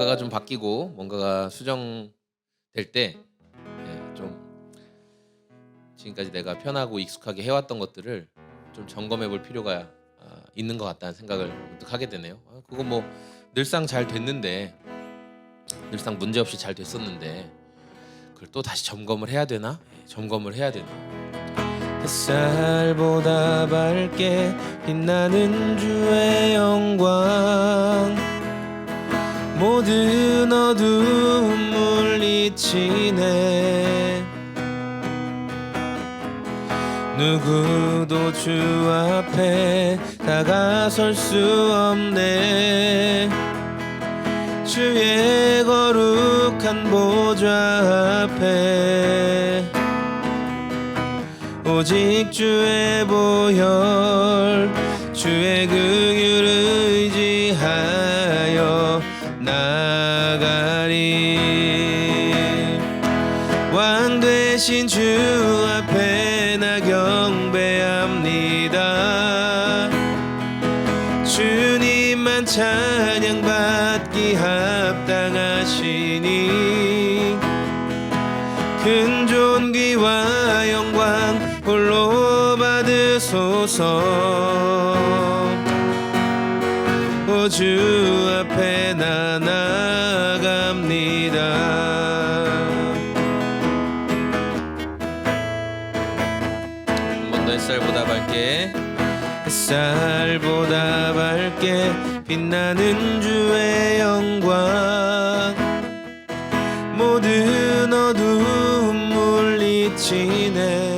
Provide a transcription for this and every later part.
뭔가가 좀 바뀌고 뭔가가 수정될 때 좀 지금까지 내가 편하고 익숙하게 해왔던 것들을 좀 점검해볼 필요가 있는 것 같다는 생각을 문득 하게 되네요. 그거 뭐 늘상 잘 됐는데, 늘상 문제없이 잘 됐었는데 그걸 또 다시 점검을 해야 되나? 점검을 해야 되나? 햇살보다 밝게 빛나는 주의 영광, 모든 어두움 물리치네. 누구도 주 앞에 다가설 수 없네. 주의 거룩한 보좌 앞에 오직 주의 보혈, 주의 긍휼을 의지하여 나가리. 왕 되신 주 앞에 나 경배합니다. 주님만 찬양받기 합당하시니 큰 존귀와 영광 홀로 받으소서. 오 주 앞에 나 나갑니다. 한 번 더 햇살보다 밝게, 햇살보다 밝게 빛나는 주의 영광, 모든 어두움 물리치네.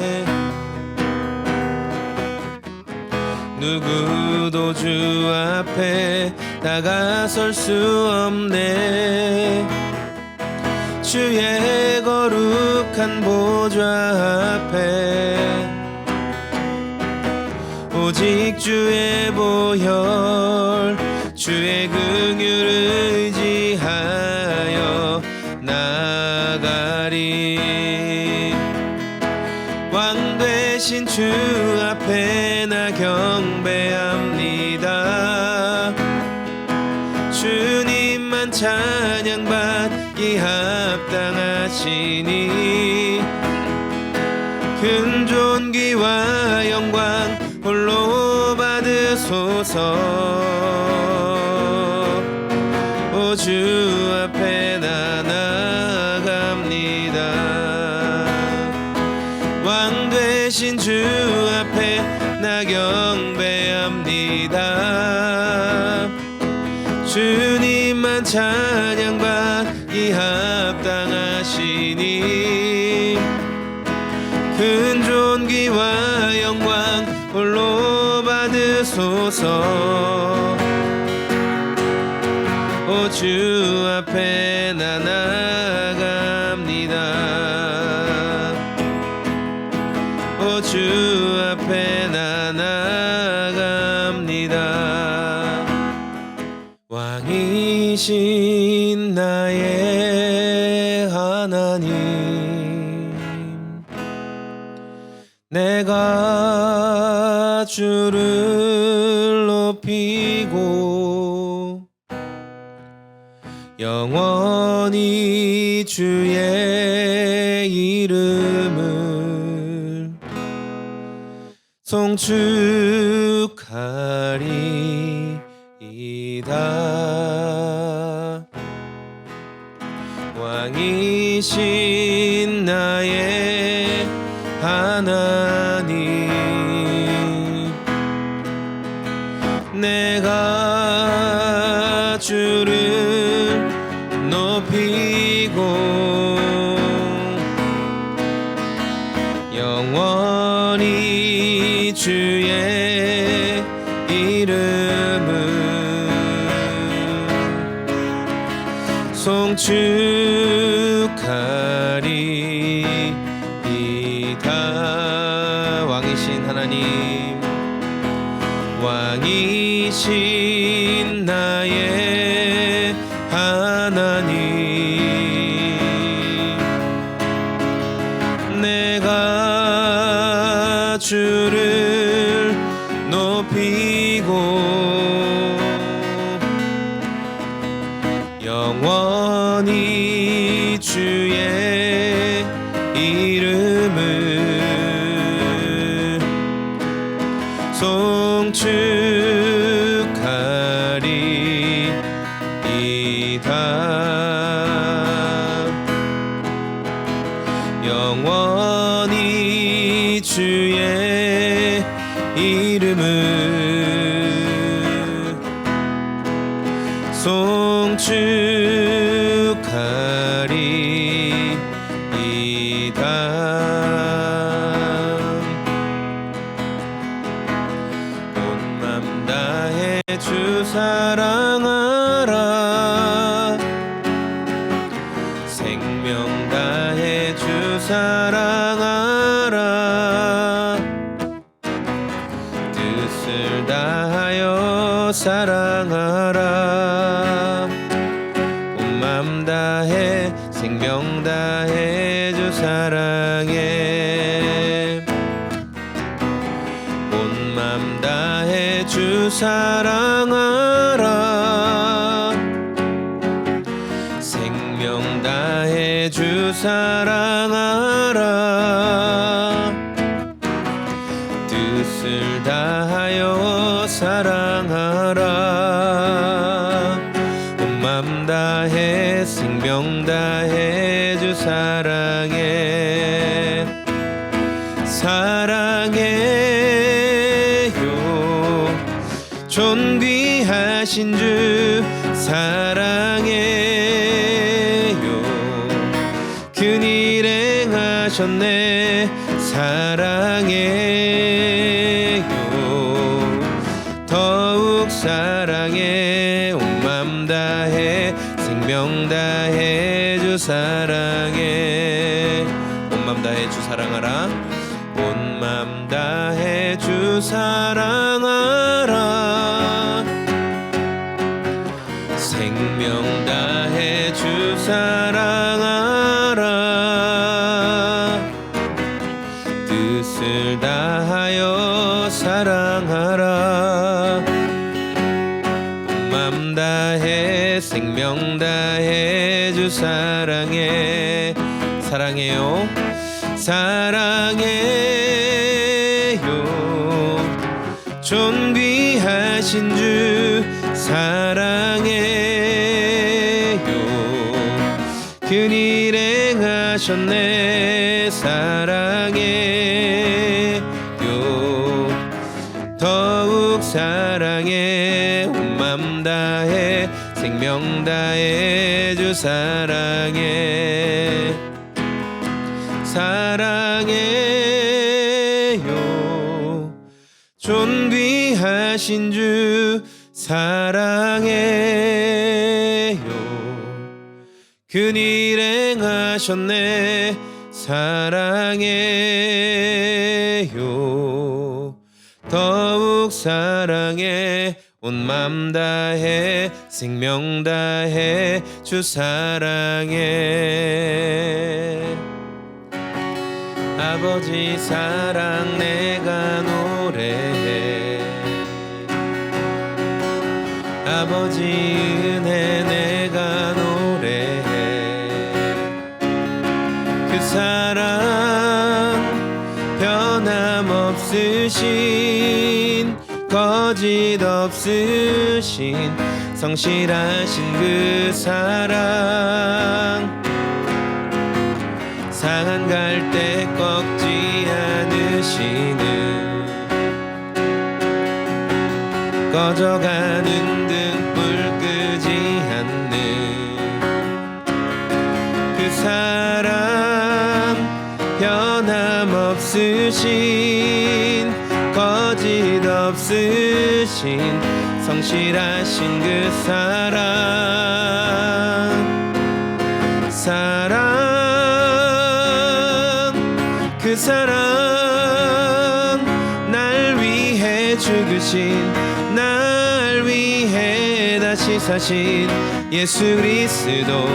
누구도 주 앞에 다가설 수 없네. 주의 거룩한 보좌 앞에 오직 주의 보혈, 주의 긍휼을 의지하여 나가리. 왕 되신 주 앞에 나 경배합니다. 주님만 찬양받기 합당하시니 큰 존귀와 영광 홀로 받으소서. 오 주 앞에 나 나갑니다. 왕 되신 주 앞에 나 경배합니다. 주님만 찬양받기 합당하시니 큰 존귀와 영광 홀로 받으소서. 오 주 앞에 나 나갑니다. 오 주 앞에 나 나갑니다. 왕이신 나의 하나님, 내가 주를 높이고 영원히 주의 이름을 송축하리이다. 왕이신 나의 하나님, 내가 주를 높이고 영원히 주의 이름을 송축하리이다. 왕이신 하나님, 왕이신 나의 하나님, 내가 주를 높이고 영원히 영원히 주의 이름을 송축하리이다. 영원히 주의 이름을 송축하리이다. 온 맘 다해 주 사랑하라. 생명 다해 주 사랑하라. 뜻을 다하여 사랑하라. 온 맘 다해 생명 다해 주 사랑해. 온 맘 다해 주 사랑하라. 생명 다해 주 사랑하라. 뜻을 다하여 사랑하라. 온 맘 다해 생명 다해 주 사랑해. 사랑해요. 존귀하신 주 사랑해요. 큰일 행하셨네. 사랑해요. 더욱 사랑해. 온 맘 다해 생명 다해 주 사랑해. 온 맘 다해 주 사랑하라. 온 맘 다해 주 사랑하라. 생명 다해 주 사랑하라. 뜻을 다하여 사랑하라. 온 맘 다해 생명 다해 주 사랑해. 사랑해요. 사랑해요. 존귀하신 주 사랑해요. 큰일 행하셨네. 사랑해요. 더욱 사랑해. 온 맘 다해 생명 다해 주 사랑해. 사랑해요. 존귀하신 주 사랑해요. 큰일 행하셨네. 사랑해요. 더욱 사랑해. 온 맘 다해 생명 다해 주 사랑해. 아버지 사랑 내가 노래해. 아버지 은혜 내가 노래해. 그 사랑 변함없으신 거짓 없으신 성실하신 그 사랑. 상한 갈 때 꺾지 않으시는 꺼져가는 등불 끄지 않는 그 사랑. 변함없으신 거짓 없으신 성실하신 그 사랑. 사랑. 그 사랑. 날 위해 죽으신 날 위해 다시 사신 예수 그리스도.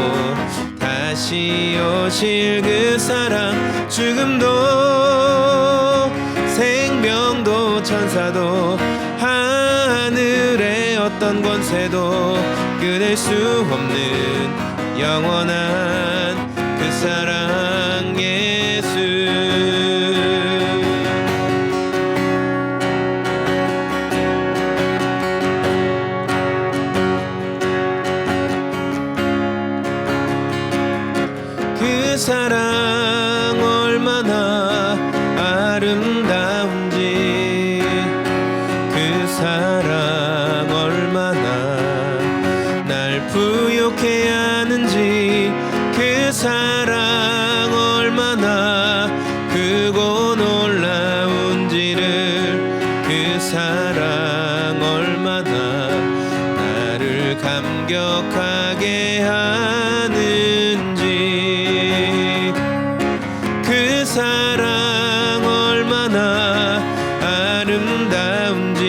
다시 오실 그 사랑. 죽음도 생명도 천사도 하늘의 어떤 권세도 끊을 수 없는 영원한 그 사랑 예수. 그 사랑 얼마나 아름다운지, 그 사랑 얼마나 날 부욕해 하는지, 그 사랑 얼마나 크고 놀라운지를, 그 사랑 얼마나 나를 감격하게 하는지, 그 사랑 얼마나 아름다운지,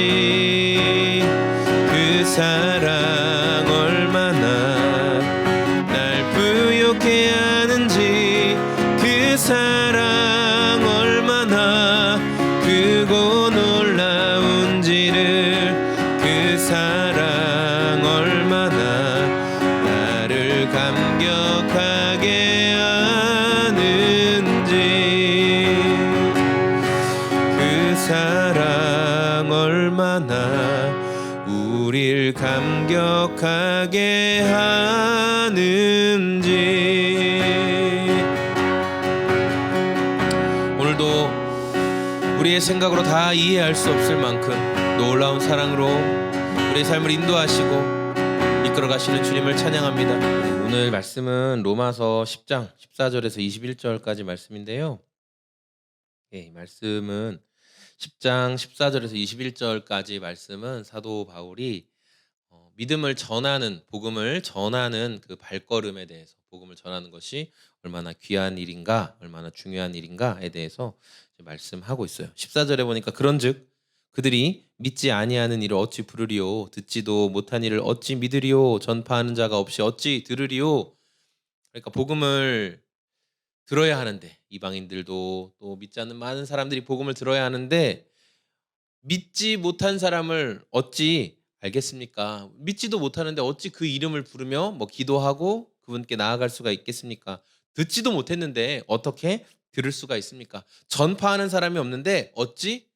그 사랑 얼마나 날 부욕해 하는지, 그 사랑 얼마나 크고 놀라운지를, 그 사랑 얼마나 나를 감격하게 하는지, 그 사랑 얼마나 우릴 감격하게 하는지. 오늘도 우리의 생각으로 다 이해할 수 없을 만큼 놀라운 사랑으로 우리의 삶을 인도하시고 이끌어 가시는 주님을 찬양합니다. 오늘 말씀은 로마서 10장 14절에서 21절까지 말씀인데요. 이 말씀은 10장 14절에서 21절까지 말씀은 사도 바울이 믿음을 전하는, 복음을 전하는 그 발걸음에 대해서, 복음을 전하는 것이 얼마나 귀한 일인가, 얼마나 중요한 일인가에 대해서 말씀하고 있어요. 14절에 보니까 그런즉 그들이 믿지 아니하는 일을 어찌 부르리요, 듣지도 못한 일을 어찌 믿으리요, 전파하는 자가 없이 어찌 들으리요. 그러니까 복음을 들어야 하는데, 이방인들도 또 믿지 않는 많은 사람들이 복음을 들어야 하는데 믿지 못한 사람을 어찌 알겠습니까? 믿지도 못하는데 어찌 그 이름을 부르며 기도하고 그분께 나아갈 수가 있겠습니까? 듣지도 못했는데 어떻게 들을 수가 있습니까? 전파하는 사람이 없는데 어찌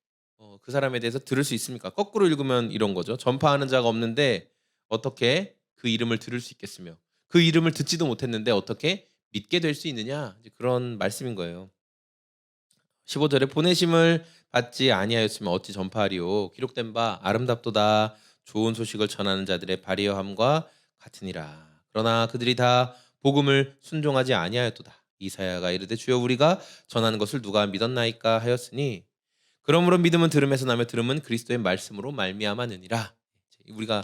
그 사람에 대해서 들을 수 있습니까? 거꾸로 읽으면 이런 거죠. 전파하는 자가 없는데 어떻게 그 이름을 들을 수 있겠으며, 그 이름을 듣지도 못했는데 어떻게 믿게 될 수 있느냐, 그런 말씀인 거예요. 15절에 보내심을 받지 아니하였으면 어찌 전파하리요, 기록된 바 아름답도다 좋은 소식을 전하는 자들의 발의함과 같으니라. 그러나 그들이 다 복음을 순종하지 아니하였도다. 이사야가 이르되 주여 우리가 전하는 것을 누가 믿었나이까 하였으니, 그러므로 믿음은 들음에서 나며 들음은 그리스도의 말씀으로 말미암았느니라. 우리가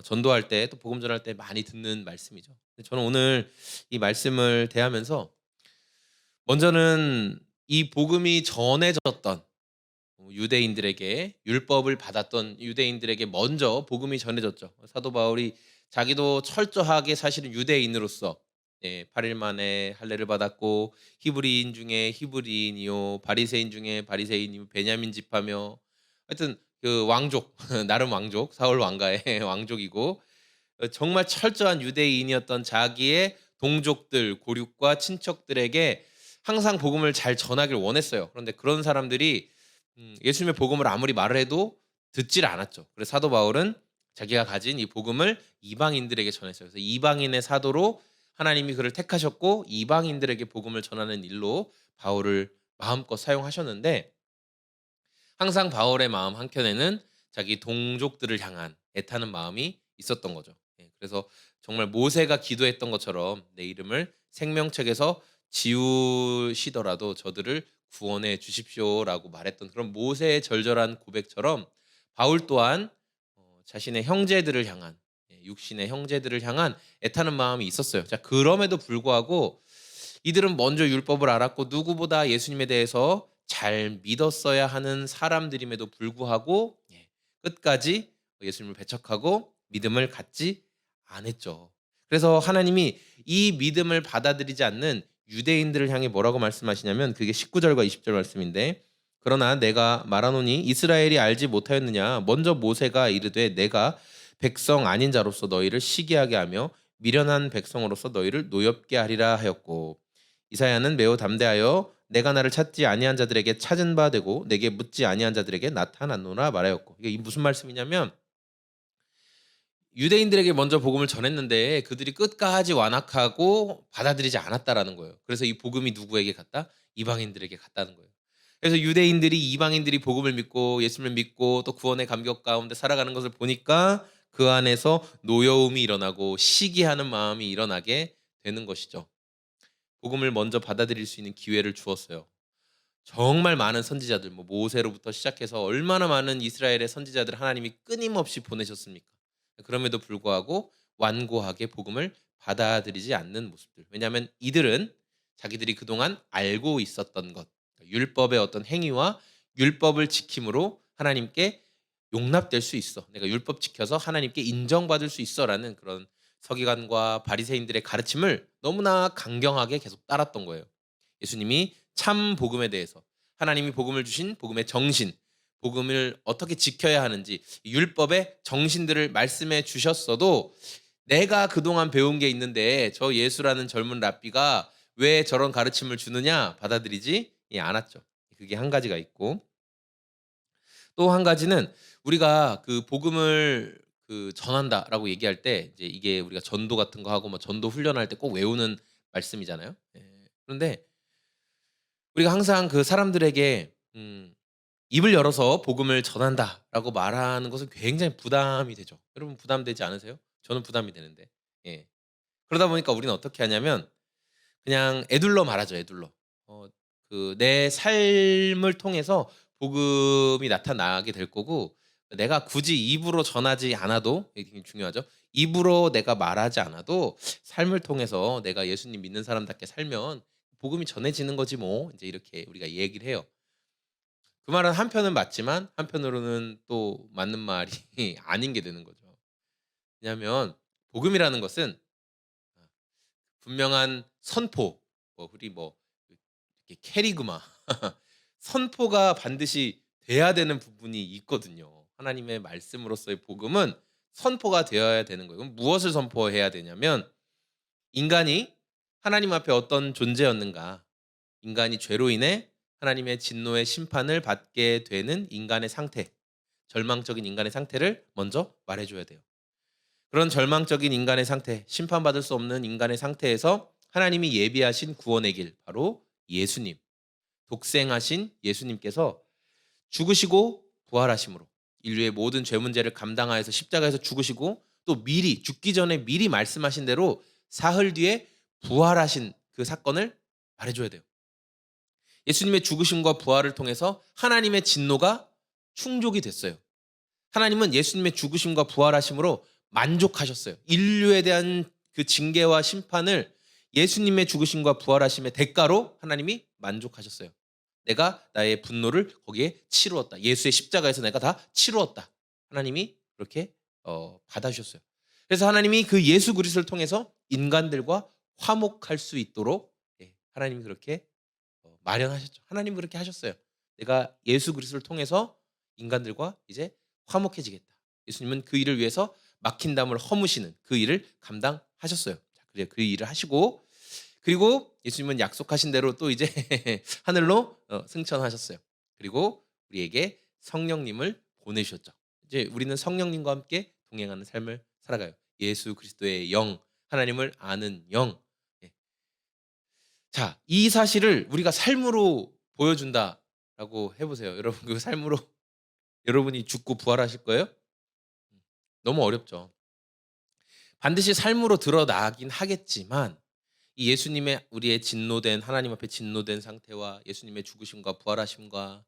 전도할 때, 또 복음 전할 때 많이 듣는 말씀이죠. 저는 오늘 이 말씀을 대하면서 먼저는 이 복음이 전해졌던 유대인들에게, 율법을 받았던 유대인들에게 먼저 복음이 전해졌죠. 사도 바울이 자기도 철저하게 사실은 유대인으로서 8일 만에 할례를 받았고, 히브리인 중에 히브리인이요 바리새인 중에 바리새인이요 베냐민 지파며, 하여튼 그 왕족 나름 왕족, 사울 왕가의 왕족이고, 정말 철저한 유대인이었던 자기의 동족들, 고륙과 친척들에게 항상 복음을 잘 전하길 원했어요. 그런데 그런 사람들이 예수님의 복음을 아무리 말을 해도 듣질 않았죠. 그래서 사도 바울은 자기가 가진 이 복음을 이방인들에게 전했어요. 그래서 이방인의 사도로 하나님이 그를 택하셨고, 이방인들에게 복음을 전하는 일로 바울을 마음껏 사용하셨는데, 항상 바울의 마음 한켠에는 자기 동족들을 향한 애타는 마음이 있었던 거죠. 그래서 정말 모세가 기도했던 것처럼 내 이름을 생명책에서 지우시더라도 저들을 구원해 주십시오라고 말했던 그런 모세의 절절한 고백처럼, 바울 또한 자신의 형제들을 향한, 육신의 형제들을 향한 애타는 마음이 있었어요. 자, 그럼에도 불구하고 이들은 먼저 율법을 알았고 누구보다 예수님에 대해서 잘 믿었어야 하는 사람들임에도 불구하고 끝까지 예수님을 배척하고 믿음을 갖지 않았죠. 그래서 하나님이 이 믿음을 받아들이지 않는 유대인들을 향해 뭐라고 말씀하시냐면, 그게 19절과 20절 말씀인데, 그러나 내가 말하노니 이스라엘이 알지 못하였느냐, 먼저 모세가 이르되 내가 백성 아닌 자로서 너희를 시기하게 하며 미련한 백성으로서 너희를 노엽게 하리라 하였고 이사야는 매우 담대하여 내가 나를 찾지 아니한 자들에게 찾은 바 되고 내게 묻지 아니한 자들에게 나타났노라 말하였고 이게 무슨 말씀이냐면 유대인들에게 먼저 복음을 전했는데 그들이 끝까지 완악하고 받아들이지 않았다라는 거예요. 그래서 이 복음이 누구에게 갔다? 이방인들에게 갔다는 거예요. 그래서 유대인들이 이방인들이 복음을 믿고 예수님을 믿고 또 구원의 감격 가운데 살아가는 것을 보니까 그 안에서 노여움이 일어나고 시기하는 마음이 일어나게 되는 것이죠. 복음을 먼저 받아들일 수 있는 기회를 주었어요. 정말 많은 선지자들, 뭐 모세로부터 시작해서 얼마나 많은 이스라엘의 선지자들 하나님이 끊임없이 보내셨습니까? 그럼에도 불구하고 완고하게 복음을 받아들이지 않는 모습들. 왜냐하면 이들은 자기들이 그동안 알고 있었던 것, 그러니까 율법의 어떤 행위와 율법을 지킴으로 하나님께 용납될 수 있어. 내가 율법 지켜서 하나님께 인정받을 수 있어라는 그런 서기관과 바리새인들의 가르침을 너무나 강경하게 계속 따랐던 거예요. 예수님이 참 복음에 대해서 하나님이 복음을 주신 복음의 정신, 복음을 어떻게 지켜야 하는지 율법의 정신들을 말씀해 주셨어도 내가 그동안 배운 게 있는데 저 예수라는 젊은 랍비가 왜 저런 가르침을 주느냐 받아들이지 않았죠. 그게 한 가지가 있고 또 한 가지는 우리가 그 복음을 전한다라고 얘기할 때 이제 이게 우리가 전도 같은 거 하고 뭐 전도 훈련할 때 꼭 외우는 말씀이잖아요. 예. 그런데 우리가 항상 그 사람들에게 입을 열어서 복음을 전한다라고 말하는 것은 굉장히 부담이 되죠. 여러분 부담되지 않으세요? 저는 부담이 되는데. 예. 그러다 보니까 우리는 어떻게 하냐면 그냥 에둘러 말하죠, 에둘러. 내 삶을 통해서 복음이 나타나게 될 거고 내가 굳이 입으로 전하지 않아도 이게 되게 중요하죠. 입으로 내가 말하지 않아도 삶을 통해서 내가 예수님 믿는 사람답게 살면 복음이 전해지는 거지 뭐. 이제 이렇게 우리가 얘기를 해요. 그 말은 한편은 맞지만 한편으로는 또 맞는 말이 아닌 게 되는 거죠. 왜냐하면 복음이라는 것은 분명한 선포, 우리 이렇게 캐리그마 선포가 반드시 돼야 되는 부분이 있거든요. 하나님의 말씀으로서의 복음은 선포가 되어야 되는 거예요. 그럼 무엇을 선포해야 되냐면 인간이 하나님 앞에 어떤 존재였는가, 인간이 죄로 인해 하나님의 진노의 심판을 받게 되는 인간의 상태, 절망적인 인간의 상태를 먼저 말해줘야 돼요. 그런 절망적인 인간의 상태, 심판받을 수 없는 인간의 상태에서 하나님이 예비하신 구원의 길, 바로 예수님, 독생하신 예수님께서 죽으시고 부활하심으로 인류의 모든 죄 문제를 감당하여서 십자가에서 죽으시고 또 미리 죽기 전에 미리 말씀하신 대로 사흘 뒤에 부활하신 그 사건을 말해줘야 돼요. 예수님의 죽으심과 부활을 통해서 하나님의 진노가 충족이 됐어요. 하나님은 예수님의 죽으심과 부활하심으로 만족하셨어요. 인류에 대한 그 징계와 심판을 예수님의 죽으심과 부활하심의 대가로 하나님이 만족하셨어요. 내가 나의 분노를 거기에 치루었다. 예수의 십자가에서 내가 다 치루었다. 하나님이 그렇게 받아주셨어요. 그래서 하나님이 그 예수 그리스도를 통해서 인간들과 화목할 수 있도록 하나님이 그렇게 마련하셨죠. 하나님 그렇게 하셨어요. 내가 예수 그리스도를 통해서 인간들과 이제 화목해지겠다. 예수님은 그 일을 위해서 막힌 담을 허무시는 그 일을 감당하셨어요. 그래 그 일을 하시고 그리고 예수님은 약속하신 대로 또 이제 하늘로 승천하셨어요. 그리고 우리에게 성령님을 보내주셨죠. 이제 우리는 성령님과 함께 동행하는 삶을 살아가요. 예수 그리스도의 영, 하나님을 아는 영. 예. 자, 이 사실을 우리가 삶으로 보여준다라고 해보세요. 여러분 그 삶으로 여러분이 죽고 부활하실 거예요? 너무 어렵죠. 반드시 삶으로 드러나긴 하겠지만 이 예수님의 우리의 진노된 하나님 앞에 진노된 상태와 예수님의 죽으심과 부활하심과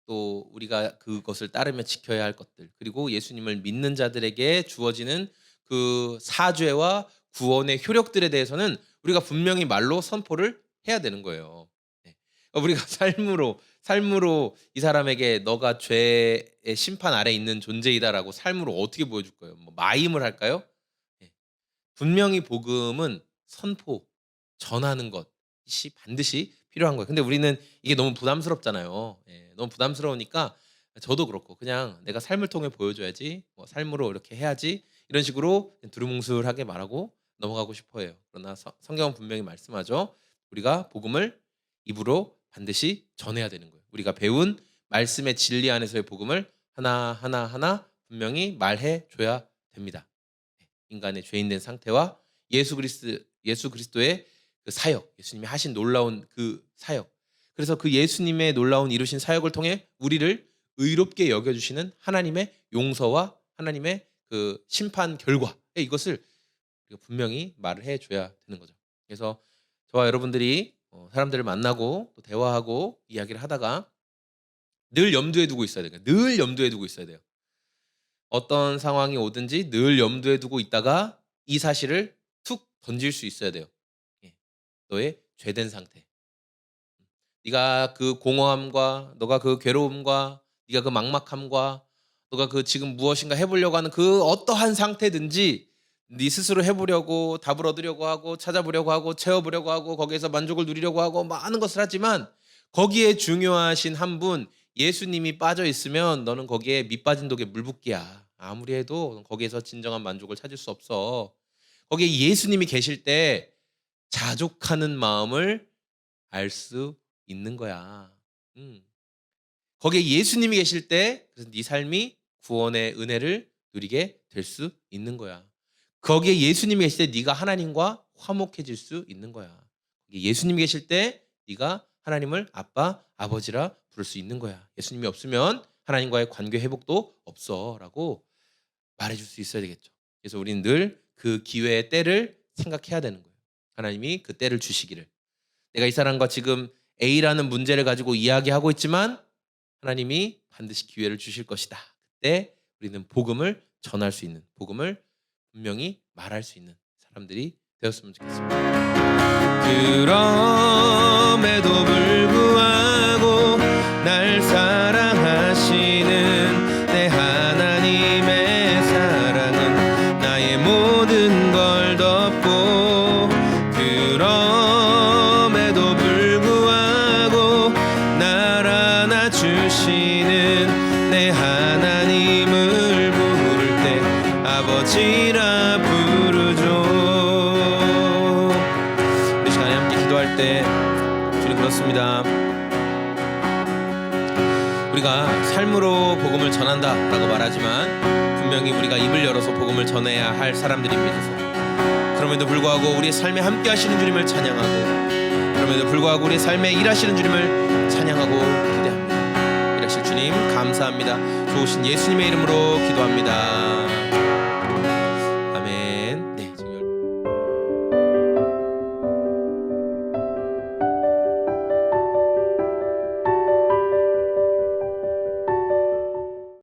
또 우리가 그것을 따르며 지켜야 할 것들 그리고 예수님을 믿는 자들에게 주어지는 그 사죄와 구원의 효력들에 대해서는 우리가 분명히 말로 선포를 해야 되는 거예요. 네. 우리가 삶으로 이 사람에게 너가 죄의 심판 아래 있는 존재이다라고 삶으로 어떻게 보여줄 거예요? 뭐 마임을 할까요? 네. 분명히 복음은 선포, 전하는 것이 반드시 필요한 거예요. 근데 우리는 이게 너무 부담스럽잖아요. 예, 너무 부담스러우니까 저도 그렇고 그냥 내가 삶을 통해 보여줘야지, 뭐 삶으로 이렇게 해야지 이런 식으로 두루뭉술하게 말하고 넘어가고 싶어해요. 그러나 성경은 분명히 말씀하죠. 우리가 복음을 입으로 반드시 전해야 되는 거예요. 우리가 배운 말씀의 진리 안에서의 복음을 하나 분명히 말해 줘야 됩니다. 인간의 죄인된 상태와 예수 그리스도의 그 사역, 예수님이 하신 놀라운 그 사역. 그래서 그 예수님의 놀라운 이루신 사역을 통해 우리를 의롭게 여겨주시는 하나님의 용서와 하나님의 그 심판 결과, 이것을 분명히 말을 해줘야 되는 거죠. 그래서 저와 여러분들이 사람들을 만나고 또 대화하고 이야기를 하다가 늘 염두에 두고 있어야 돼요. 늘 염두에 두고 있어야 돼요. 어떤 상황이 오든지 늘 염두에 두고 있다가 이 사실을 툭 던질 수 있어야 돼요. 너의 죄된 상태. 네가 그 공허함과 너가 그 괴로움과 네가 그 막막함과 너가 그 지금 무엇인가 해보려고 하는 그 어떠한 상태든지 네 스스로 해보려고 답을 얻으려고 하고 찾아보려고 하고 채워보려고 하고 거기에서 만족을 누리려고 하고 많은 것을 하지만 거기에 중요하신 한 분 예수님이 빠져 있으면 너는 거기에 밑 빠진 독에 물 붓기야. 아무리 해도 거기에서 진정한 만족을 찾을 수 없어. 거기에 예수님이 계실 때 자족하는 마음을 알 수 있는 거야. 거기에 예수님이 계실 때 그래서 네 삶이 구원의 은혜를 누리게 될 수 있는 거야. 거기에 예수님이 계실 때 네가 하나님과 화목해질 수 있는 거야. 예수님이 계실 때 네가 하나님을 아빠, 아버지라 부를 수 있는 거야. 예수님이 없으면 하나님과의 관계 회복도 없어라고 말해줄 수 있어야 되겠죠. 그래서 우리는 늘 그 기회의 때를 생각해야 되는 거예요. 하나님이 그 때를 주시기를. 내가 이 사람과 지금 A라는 문제를 가지고 이야기하고 있지만 하나님이 반드시 기회를 주실 것이다. 그때 우리는 복음을 전할 수 있는, 복음을 분명히 말할 수 있는 사람들이 되었으면 좋겠습니다. 그럼에도 불구하고 날 사랑하시는 내 하나님의 사랑은 나의 모든 걸 덮고 그럼에도 불구하고 날 안아주시는 내 하나님을 부를 때 아버지라 부르죠. 이 시간에 함께 기도할 때 주님 그렇습니다. 우리가 삶으로 복음을 전한다라고 말하지만 분명히 우리가 입을 열어서 복음을 전해야 할 사람들입니다. 그럼에도 불구하고 우리의 삶에 함께 하시는 주님을 찬양하고 그럼에도 불구하고 우리의 삶에 일하시는 주님을 찬양하고 기대합니다. 일하실 주님 감사합니다. 좋으신 예수님의 이름으로 기도합니다.